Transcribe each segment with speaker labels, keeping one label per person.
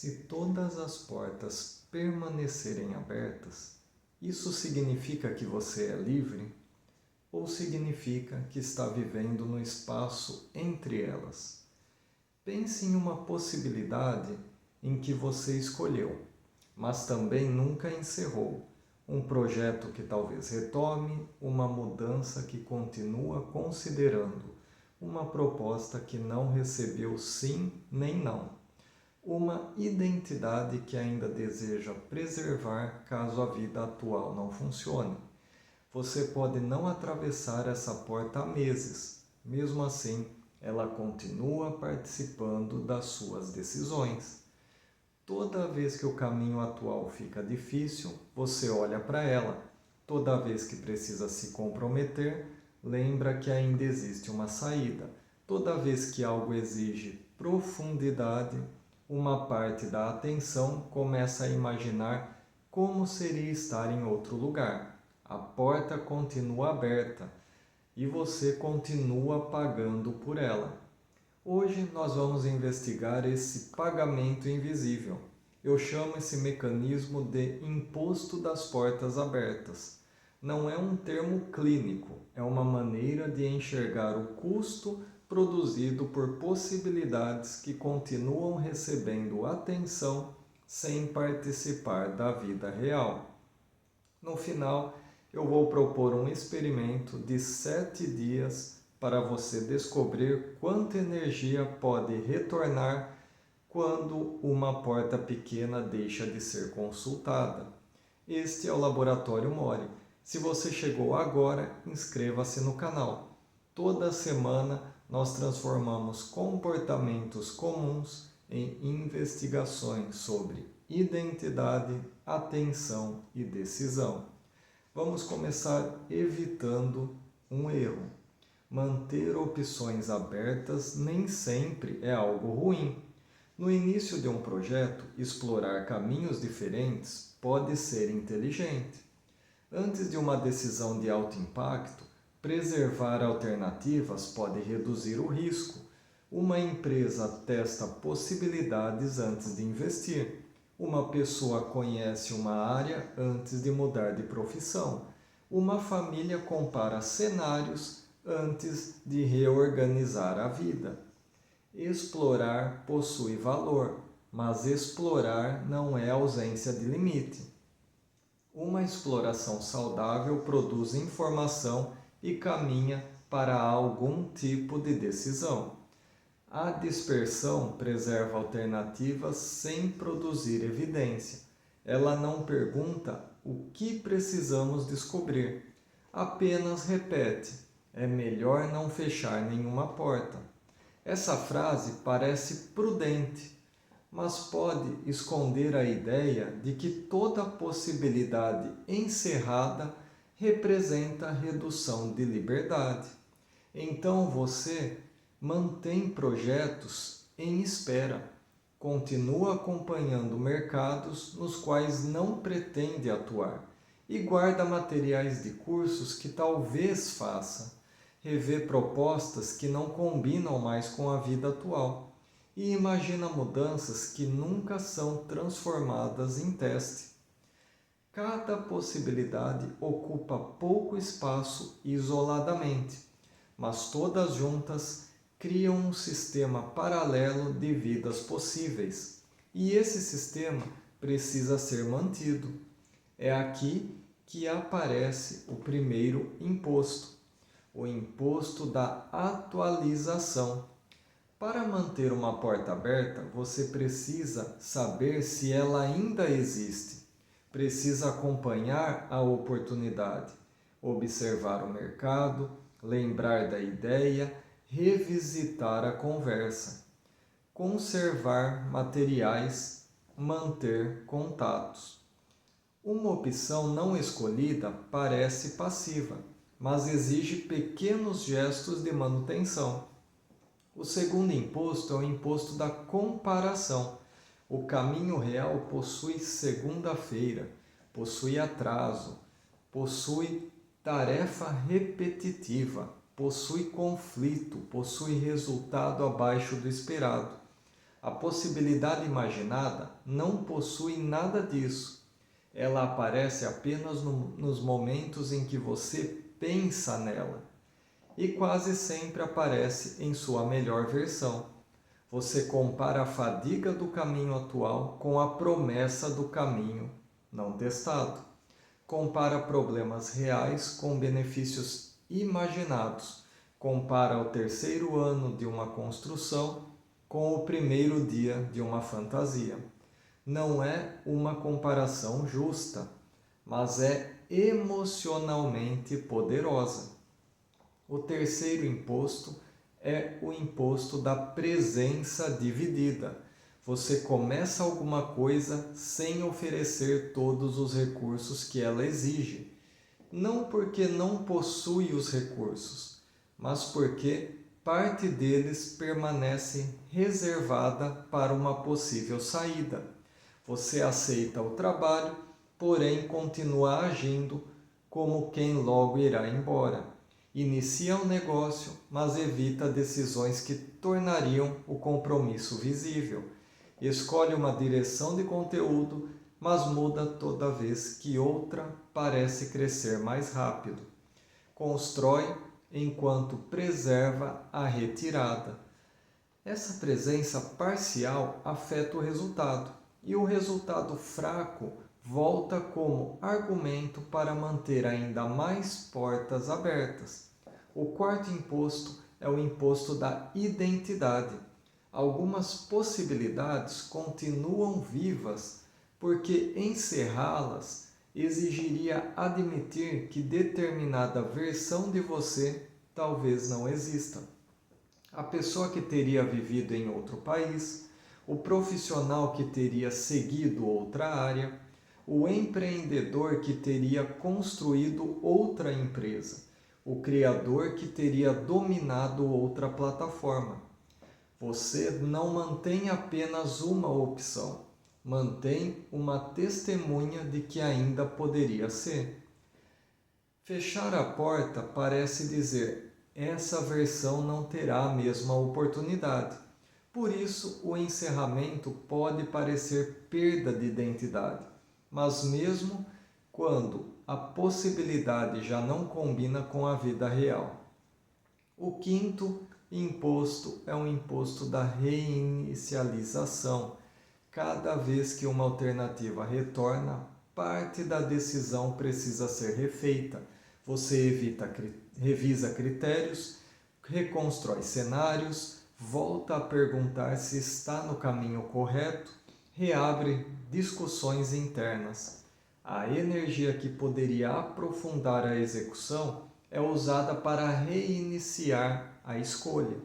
Speaker 1: Se todas as portas permanecerem abertas, isso significa que você é livre? Ou significa que está vivendo no espaço entre elas? Pense em uma possibilidade em que você escolheu, mas também nunca encerrou. Um projeto que talvez retome, uma mudança que continua considerando, uma proposta que não recebeu sim nem não. Uma identidade que ainda deseja preservar caso a vida atual não funcione. Você pode não atravessar essa porta há meses, mesmo assim, ela continua participando das suas decisões. Toda vez que o caminho atual fica difícil, você olha para ela. Toda vez que precisa se comprometer, lembra que ainda existe uma saída. Toda vez que algo exige profundidade, uma parte da atenção começa a imaginar como seria estar em outro lugar. A porta continua aberta e você continua pagando por ela. Hoje nós vamos investigar esse pagamento invisível. Eu chamo esse mecanismo de imposto das portas abertas. Não é um termo clínico, é uma maneira de enxergar o custo produzido por possibilidades que continuam recebendo atenção sem participar da vida real. No final, eu vou propor um experimento de 7 dias para você descobrir quanta energia pode retornar quando uma porta pequena deixa de ser consultada. Este é o Laboratório Mori. Se você chegou agora, inscreva-se no canal. Toda semana nós transformamos comportamentos comuns em investigações sobre identidade, atenção e decisão. Vamos começar evitando um erro. Manter opções abertas nem sempre é algo ruim. No início de um projeto, explorar caminhos diferentes pode ser inteligente. Antes de uma decisão de alto impacto, preservar alternativas pode reduzir o risco. Uma empresa testa possibilidades antes de investir. Uma pessoa conhece uma área antes de mudar de profissão. Uma família compara cenários antes de reorganizar a vida. Explorar possui valor, mas explorar não é ausência de limite. Uma exploração saudável produz informação e caminha para algum tipo de decisão. A dispersão preserva alternativas sem produzir evidência. Ela não pergunta o que precisamos descobrir, apenas repete: é melhor não fechar nenhuma porta. Essa frase parece prudente, mas pode esconder a ideia de que toda possibilidade encerrada representa redução de liberdade. Então você mantém projetos em espera, continua acompanhando mercados nos quais não pretende atuar e guarda materiais de cursos que talvez faça, revê propostas que não combinam mais com a vida atual e imagina mudanças que nunca são transformadas em teste. Cada possibilidade ocupa pouco espaço isoladamente, mas todas juntas criam um sistema paralelo de vidas possíveis. E esse sistema precisa ser mantido. É aqui que aparece o primeiro imposto, o imposto da atualização. Para manter uma porta aberta, você precisa saber se ela ainda existe. Precisa acompanhar a oportunidade, observar o mercado, lembrar da ideia, revisitar a conversa, conservar materiais, manter contatos. Uma opção não escolhida parece passiva, mas exige pequenos gestos de manutenção. O segundo imposto é o imposto da comparação. O caminho real possui segunda-feira, possui atraso, possui tarefa repetitiva, possui conflito, possui resultado abaixo do esperado. A possibilidade imaginada não possui nada disso. Ela aparece apenas nos momentos em que você pensa nela. E quase sempre aparece em sua melhor versão. Você compara a fadiga do caminho atual com a promessa do caminho não testado. Compara problemas reais com benefícios imaginados. Compara o terceiro ano de uma construção com o primeiro dia de uma fantasia. Não é uma comparação justa, mas é emocionalmente poderosa. O terceiro imposto é o imposto da presença dividida. Você começa alguma coisa sem oferecer todos os recursos que ela exige. Não porque não possui os recursos, mas porque parte deles permanece reservada para uma possível saída. Você aceita o trabalho, porém continua agindo como quem logo irá embora. Inicia um negócio, mas evita decisões que tornariam o compromisso visível. Escolhe uma direção de conteúdo, mas muda toda vez que outra parece crescer mais rápido. Constrói enquanto preserva a retirada. Essa presença parcial afeta o resultado, e o resultado fraco volta como argumento para manter ainda mais portas abertas. O quarto imposto é o imposto da identidade. Algumas possibilidades continuam vivas porque encerrá-las exigiria admitir que determinada versão de você talvez não exista. A pessoa que teria vivido em outro país, o profissional que teria seguido outra área, o empreendedor que teria construído outra empresa, o criador que teria dominado outra plataforma. Você não mantém apenas uma opção, mantém uma testemunha de que ainda poderia ser. Fechar a porta parece dizer: essa versão não terá a mesma oportunidade. Por isso, o encerramento pode parecer perda de identidade, mas mesmo quando a possibilidade já não combina com a vida real. O quinto imposto é um imposto da reinicialização. Cada vez que uma alternativa retorna, parte da decisão precisa ser refeita. Você revisa critérios, reconstrói cenários, volta a perguntar se está no caminho correto, reabre discussões internas. A energia que poderia aprofundar a execução é usada para reiniciar a escolha.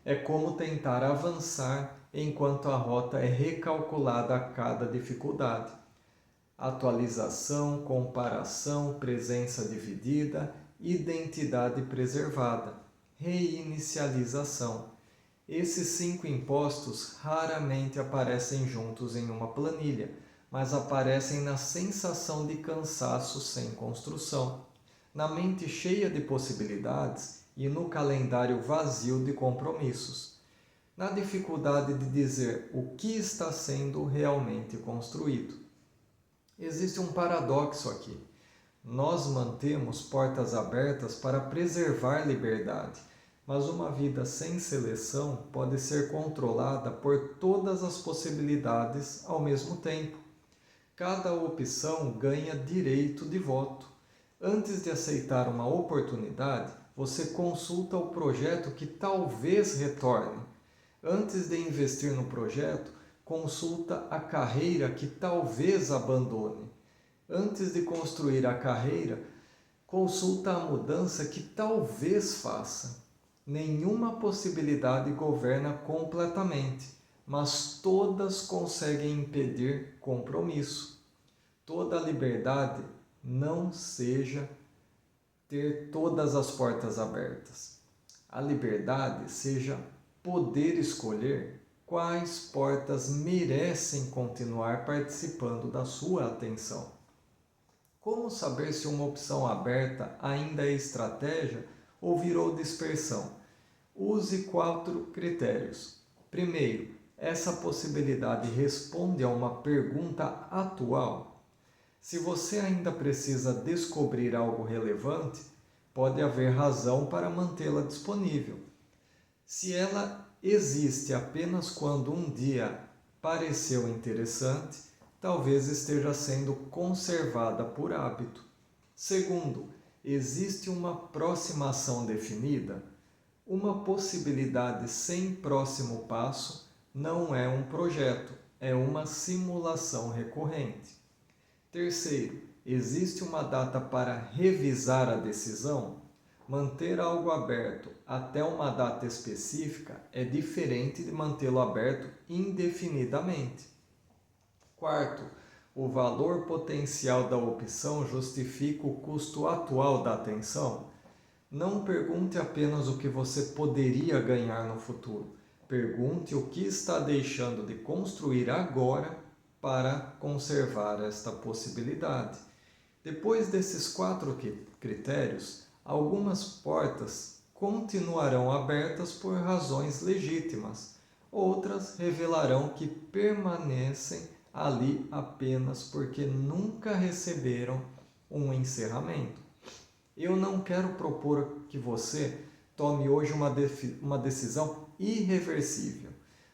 Speaker 1: É como tentar avançar enquanto a rota é recalculada a cada dificuldade. Atualização, comparação, presença dividida, identidade preservada, reinicialização. Esses 5 impostos raramente aparecem juntos em uma planilha, mas aparecem na sensação de cansaço sem construção, na mente cheia de possibilidades e no calendário vazio de compromissos, na dificuldade de dizer o que está sendo realmente construído. Existe um paradoxo aqui. Nós mantemos portas abertas para preservar liberdade, mas uma vida sem seleção pode ser controlada por todas as possibilidades ao mesmo tempo. Cada opção ganha direito de voto. Antes de aceitar uma oportunidade, você consulta o projeto que talvez retorne. Antes de investir no projeto, consulta a carreira que talvez abandone. Antes de construir a carreira, consulta a mudança que talvez faça. Nenhuma possibilidade governa completamente, mas todas conseguem impedir compromisso. Toda liberdade não seja ter todas as portas abertas. A liberdade seja poder escolher quais portas merecem continuar participando da sua atenção. Como saber se uma opção aberta ainda é estratégia ou virou dispersão? Use 4 critérios. Primeiro, essa possibilidade responde a uma pergunta atual? Se você ainda precisa descobrir algo relevante, pode haver razão para mantê-la disponível. Se ela existe apenas quando um dia pareceu interessante, talvez esteja sendo conservada por hábito. Segundo, existe uma próxima ação definida? Uma possibilidade sem próximo passo não é um projeto, é uma simulação recorrente. Terceiro, existe uma data para revisar a decisão? Manter algo aberto até uma data específica é diferente de mantê-lo aberto indefinidamente. Quarto, o valor potencial da opção justifica o custo atual da atenção? Não pergunte apenas o que você poderia ganhar no futuro. Pergunte o que está deixando de construir agora para conservar esta possibilidade. Depois desses 4 critérios, algumas portas continuarão abertas por razões legítimas. Outras revelarão que permanecem ali apenas porque nunca receberam um encerramento. Eu não quero propor que você tome hoje uma decisão irreversível.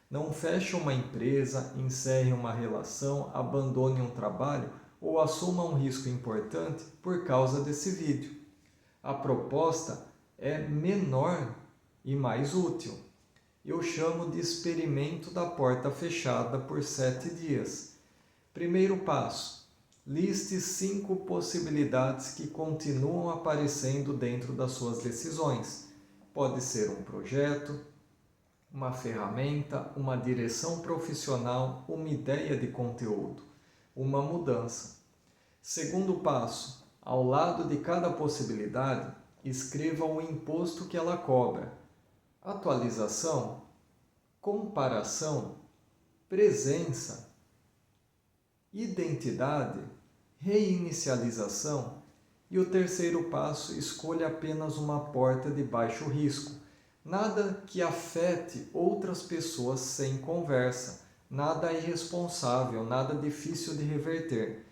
Speaker 1: Não feche uma empresa, encerre uma relação, abandone um trabalho ou assuma um risco importante por causa desse vídeo. A proposta é menor e mais útil. Eu chamo de experimento da porta fechada por 7 dias. Primeiro passo: liste 5 possibilidades que continuam aparecendo dentro das suas decisões. Pode ser um projeto, uma ferramenta, uma direção profissional, uma ideia de conteúdo, uma mudança. Segundo passo: ao lado de cada possibilidade, escreva o imposto que ela cobra. Atualização, comparação, presença, identidade, reinicialização. E o terceiro passo, escolha apenas uma porta de baixo risco. Nada que afete outras pessoas sem conversa, nada irresponsável, nada difícil de reverter.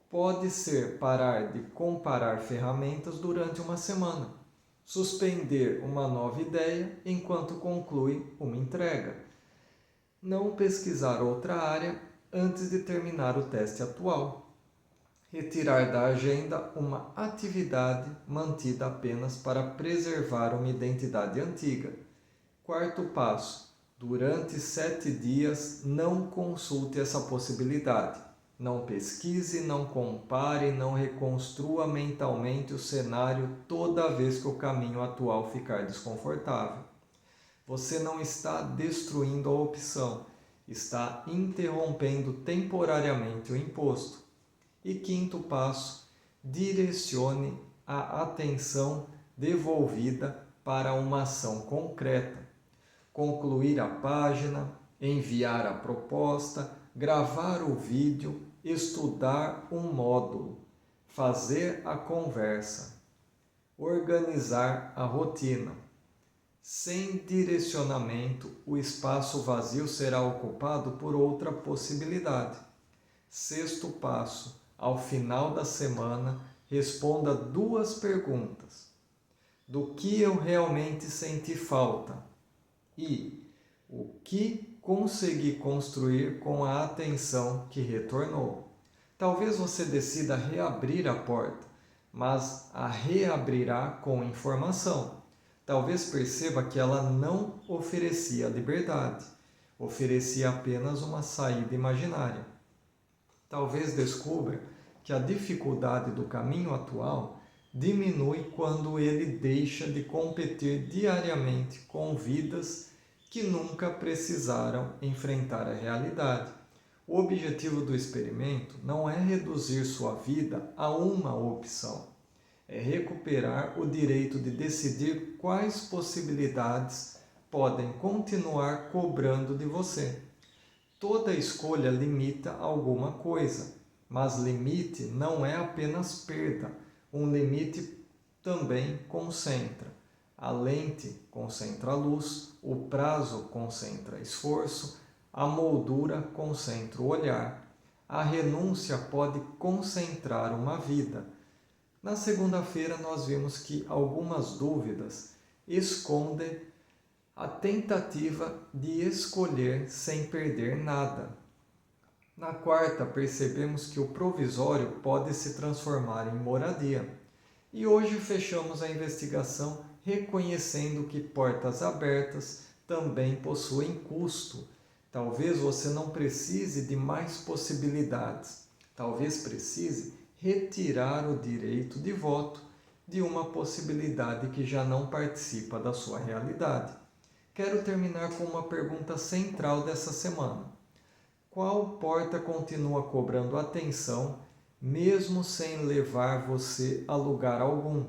Speaker 1: Pode ser parar de comparar ferramentas durante uma semana, suspender uma nova ideia enquanto conclui uma entrega, não pesquisar outra área antes de terminar o teste atual, retirar da agenda uma atividade mantida apenas para preservar uma identidade antiga. Quarto passo: durante 7 dias não consulte essa possibilidade. Não pesquise, não compare, não reconstrua mentalmente o cenário toda vez que o caminho atual ficar desconfortável. Você não está destruindo a opção, está interrompendo temporariamente o imposto. E quinto passo: direcione a atenção devolvida para uma ação concreta. Concluir a página, enviar a proposta, gravar o vídeo, estudar um módulo, fazer a conversa, organizar a rotina. Sem direcionamento, o espaço vazio será ocupado por outra possibilidade. Sexto passo: ao final da semana, responda 2 perguntas. Do que eu realmente senti falta? E o que consegui construir com a atenção que retornou? Talvez você decida reabrir a porta, mas a reabrirá com informação. Talvez perceba que ela não oferecia liberdade, oferecia apenas uma saída imaginária. Talvez descubra que a dificuldade do caminho atual diminui quando ele deixa de competir diariamente com vidas que nunca precisaram enfrentar a realidade. O objetivo do experimento não é reduzir sua vida a uma opção, é recuperar o direito de decidir quais possibilidades podem continuar cobrando de você. Toda escolha limita alguma coisa, mas limite não é apenas perda. Um limite também concentra. A lente concentra luz, o prazo concentra esforço, A moldura concentra o olhar. A renúncia pode concentrar uma vida. Na segunda-feira, nós vimos que algumas dúvidas escondem a tentativa de escolher sem perder nada. Na quarta, percebemos que o provisório pode se transformar em moradia. E hoje fechamos a investigação reconhecendo que portas abertas também possuem custo. Talvez você não precise de mais possibilidades. Talvez precise retirar o direito de voto de uma possibilidade que já não participa da sua realidade. Quero terminar com uma pergunta central dessa semana. Qual porta continua cobrando atenção, mesmo sem levar você a lugar algum?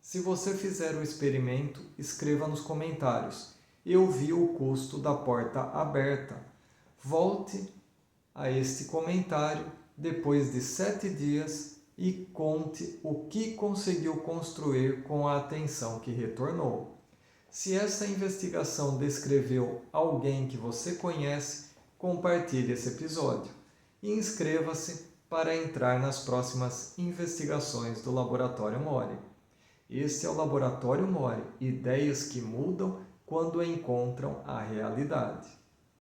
Speaker 1: Se você fizer o experimento, escreva nos comentários. Eu vi o custo da porta aberta. Volte a este comentário depois de 7 dias e conte o que conseguiu construir com a atenção que retornou. Se essa investigação descreveu alguém que você conhece, compartilhe esse episódio e inscreva-se para entrar nas próximas investigações do Laboratório Mori. Este é o Laboratório Mori, ideias que mudam quando encontram a realidade.